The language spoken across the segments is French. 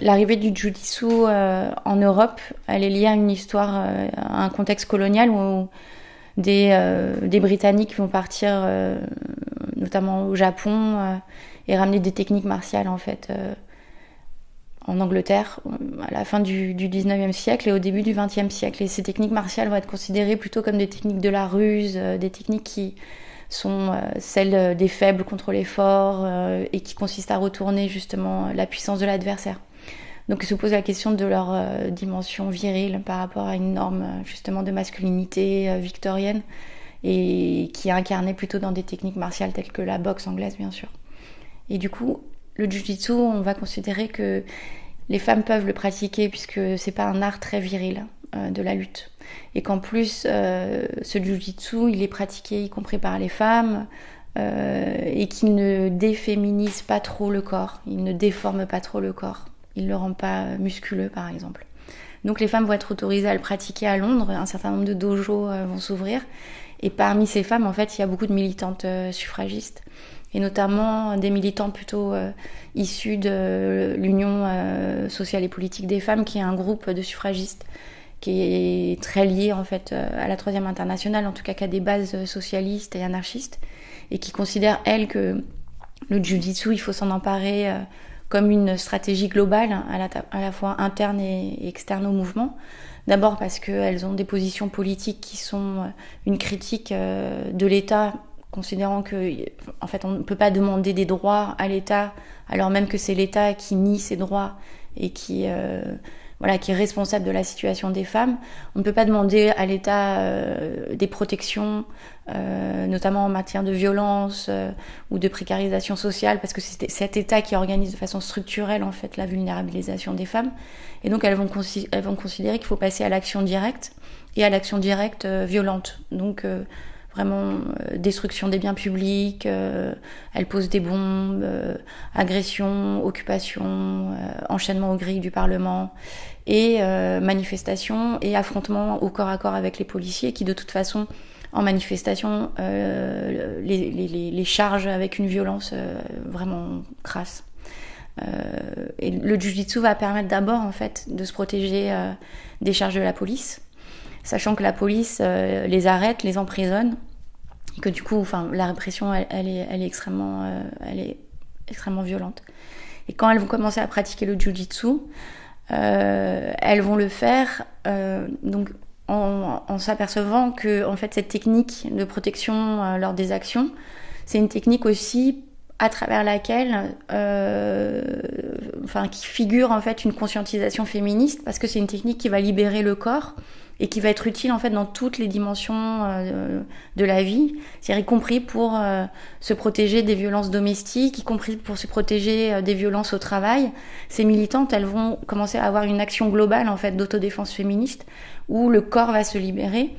L'arrivée du Jiu-Jitsu en Europe, elle est liée à une histoire, à un contexte colonial où des Britanniques vont partir, notamment au Japon, et ramener des techniques martiales en fait en Angleterre à la fin du 19e siècle et au début du 20e siècle. Et ces techniques martiales vont être considérées plutôt comme des techniques de la ruse, des techniques qui sont celles des faibles contre les forts et qui consistent à retourner justement la puissance de l'adversaire. Donc il se pose la question de leur dimension virile par rapport à une norme justement de masculinité victorienne et qui est incarnée plutôt dans des techniques martiales telles que la boxe anglaise bien sûr. Et du coup, le Jiu-Jitsu, on va considérer que les femmes peuvent le pratiquer puisque c'est pas un art très viril de la lutte. Et qu'en plus, ce Jiu-Jitsu, il est pratiqué y compris par les femmes et qu'il ne déféminise pas trop le corps, il ne déforme pas trop le corps, il ne le rend pas musculeux par exemple. Donc les femmes vont être autorisées à le pratiquer à Londres, un certain nombre de dojos vont s'ouvrir et parmi ces femmes, en fait, il y a beaucoup de militantes suffragistes et notamment des militantes plutôt issues de l'Union sociale et politique des femmes, qui est un groupe de suffragistes qui est très lié en fait à la Troisième Internationale, en tout cas qui a des bases socialistes et anarchistes, et qui considèrent, elles, que le Jiu-Jitsu, il faut s'en emparer comme une stratégie globale, à la fois interne et externe au mouvement. D'abord parce qu'elles ont des positions politiques qui sont une critique de l'État, considérant que, en fait, on ne peut pas demander des droits à l'État, alors même que c'est l'État qui nie ses droits et qui est responsable de la situation des femmes. On ne peut pas demander à l'État des protections, notamment en matière de violence ou de précarisation sociale, parce que c'est cet État qui organise de façon structurelle en fait la vulnérabilisation des femmes. Et donc elles vont considérer qu'il faut passer à l'action directe et à l'action directe violente. Donc vraiment destruction des biens publics, elle pose des bombes, agression, occupation, enchaînement aux grilles du Parlement et manifestations et affrontements au corps à corps avec les policiers qui de toute façon en manifestation les chargent avec une violence vraiment crasse. Et le Jiu-Jitsu va permettre d'abord en fait de se protéger des charges de la police, sachant que la police les arrête, les emprisonne, et que du coup, la répression, elle est extrêmement violente. Et quand elles vont commencer à pratiquer le Jiu-Jitsu, elles vont le faire donc en s'apercevant que en fait cette technique de protection lors des actions, c'est une technique aussi à travers laquelle qui figure en fait une conscientisation féministe, parce que c'est une technique qui va libérer le corps et qui va être utile en fait dans toutes les dimensions de la vie, c'est-à-dire y compris pour se protéger des violences domestiques, y compris pour se protéger des violences au travail. Ces militantes, elles vont commencer à avoir une action globale en fait d'autodéfense féministe où le corps va se libérer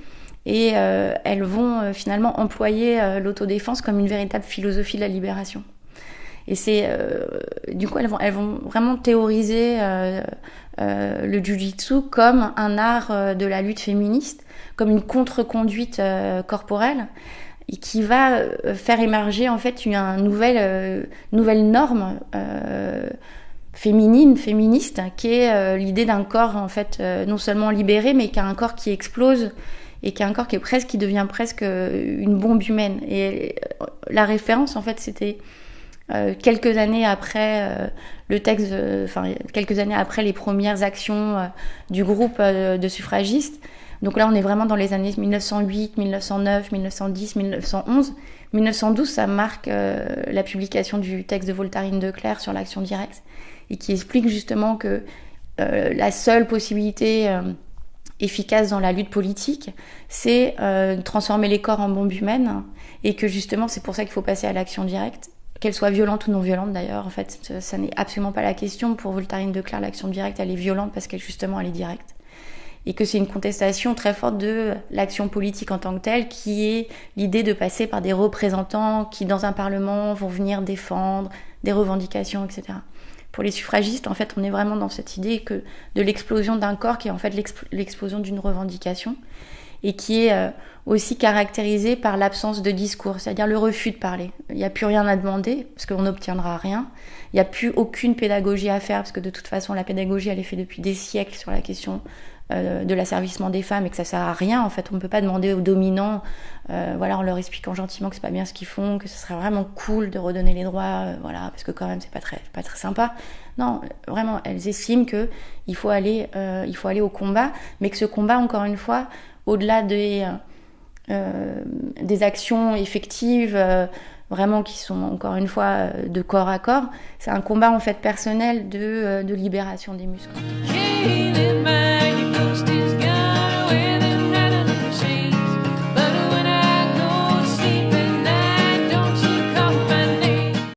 et elles vont finalement employer l'autodéfense comme une véritable philosophie de la libération. Et c'est du coup elles vont vraiment théoriser le Jiu-Jitsu comme un art de la lutte féministe, comme une contre-conduite corporelle, et qui va faire émerger en fait une nouvelle norme féministe, qui est l'idée d'un corps en fait non seulement libéré, mais qui a un corps qui explose et qui a un corps qui devient presque une bombe humaine. Et la référence en fait c'était quelques années après quelques années après les premières actions du groupe de suffragistes. Donc là, on est vraiment dans les années 1908, 1909, 1910, 1911. 1912, ça marque la publication du texte de Voltairine de Cleyre sur l'action directe et qui explique justement que la seule possibilité efficace dans la lutte politique, c'est transformer les corps en bombes humaines et que justement, c'est pour ça qu'il faut passer à l'action directe. Qu'elle soit violente ou non violente d'ailleurs, en fait, ça n'est absolument pas la question. Pour Voltairine de Cleyre, l'action directe, elle est violente parce qu'elle justement, elle est directe. Et que c'est une contestation très forte de l'action politique en tant que telle, qui est l'idée de passer par des représentants qui, dans un parlement, vont venir défendre des revendications, etc. Pour les suffragistes, en fait, on est vraiment dans cette idée de l'explosion d'un corps qui est en fait l'explosion d'une revendication. et qui est aussi caractérisée par l'absence de discours, c'est-à-dire le refus de parler. Il n'y a plus rien à demander, parce qu'on n'obtiendra rien. Il n'y a plus aucune pédagogie à faire, parce que de toute façon, la pédagogie, elle est faite depuis des siècles sur la question de l'asservissement des femmes, et que ça sert à rien. En fait, on ne peut pas demander aux dominants, en leur expliquant gentiment que c'est pas bien ce qu'ils font, que ce serait vraiment cool de redonner les droits, parce que quand même, c'est pas très sympa. Non, vraiment, elles estiment que il faut aller au combat, mais que ce combat, encore une fois, au-delà des actions effectives, vraiment qui sont encore une fois de corps à corps, c'est un combat en fait personnel de libération des muscles.